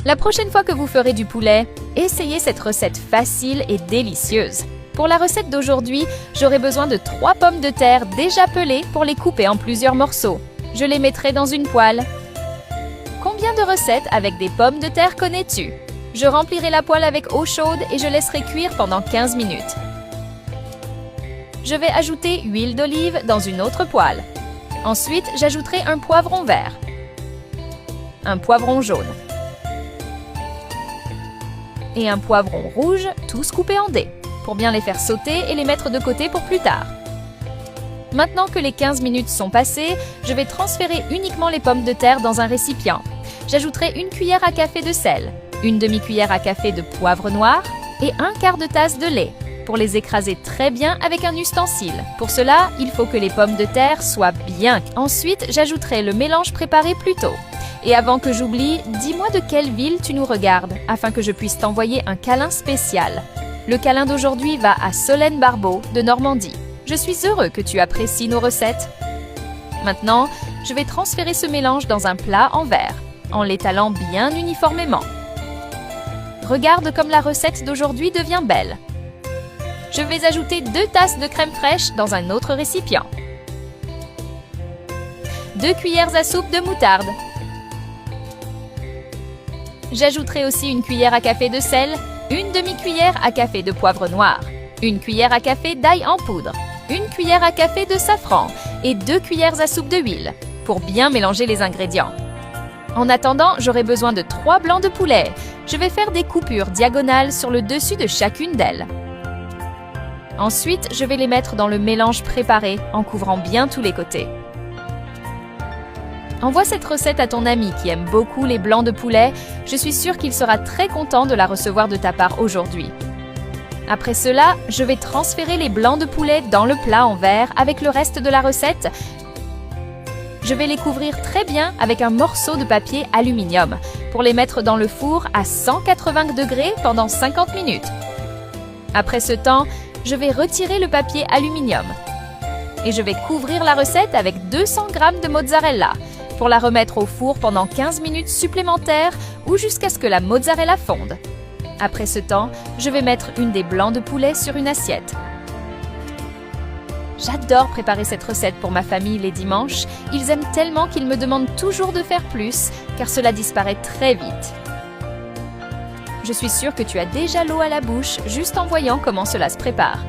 La prochaine fois que vous ferez du poulet, essayez cette recette facile et délicieuse. Pour la recette d'aujourd'hui, j'aurai besoin de 3 pommes de terre déjà pelées pour les couper en plusieurs morceaux. Je les mettrai dans une poêle. Combien de recettes avec des pommes de terre connais-tu? Je remplirai la poêle avec eau chaude et je laisserai cuire pendant 15 minutes. Je vais ajouter huile d'olive dans une autre poêle. Ensuite, j'ajouterai un poivron vert, un poivron jaune et un poivron rouge, tous coupés en dés, pour bien les faire sauter et les mettre de côté pour plus tard. Maintenant que les 15 minutes sont passées, je vais transférer uniquement les pommes de terre dans un récipient. J'ajouterai une cuillère à café de sel, une demi-cuillère à café de poivre noir et un quart de tasse de lait pour les écraser très bien avec un ustensile. Pour cela, il faut que les pommes de terre soient bien. Ensuite, j'ajouterai le mélange préparé plus tôt. Et avant que j'oublie, dis-moi de quelle ville tu nous regardes, afin que je puisse t'envoyer un câlin spécial. Le câlin d'aujourd'hui va à Solène Barbeau de Normandie. Je suis heureux que tu apprécies nos recettes. Maintenant, je vais transférer ce mélange dans un plat en verre, en l'étalant bien uniformément. Regarde comme la recette d'aujourd'hui devient belle. Je vais ajouter 2 tasses de crème fraîche dans un autre récipient. 2 cuillères à soupe de moutarde. J'ajouterai aussi une cuillère à café de sel, une demi-cuillère à café de poivre noir, une cuillère à café d'ail en poudre, une cuillère à café de safran et 2 cuillères à soupe d'huile pour bien mélanger les ingrédients. En attendant, j'aurai besoin de 3 blancs de poulet. Je vais faire des coupures diagonales sur le dessus de chacune d'elles. Ensuite, je vais les mettre dans le mélange préparé en couvrant bien tous les côtés. Envoie cette recette à ton ami qui aime beaucoup les blancs de poulet. Je suis sûre qu'il sera très content de la recevoir de ta part aujourd'hui. Après cela, je vais transférer les blancs de poulet dans le plat en verre avec le reste de la recette. Je vais les couvrir très bien avec un morceau de papier aluminium pour les mettre dans le four à 180 degrés pendant 50 minutes. Après ce temps, je vais retirer le papier aluminium et je vais couvrir la recette avec 200 g de mozzarella pour la remettre au four pendant 15 minutes supplémentaires ou jusqu'à ce que la mozzarella fonde. Après ce temps, je vais mettre une des blancs de poulet sur une assiette. J'adore préparer cette recette pour ma famille les dimanches. Ils aiment tellement qu'ils me demandent toujours de faire plus, car cela disparaît très vite. Je suis sûre que tu as déjà l'eau à la bouche juste en voyant comment cela se prépare.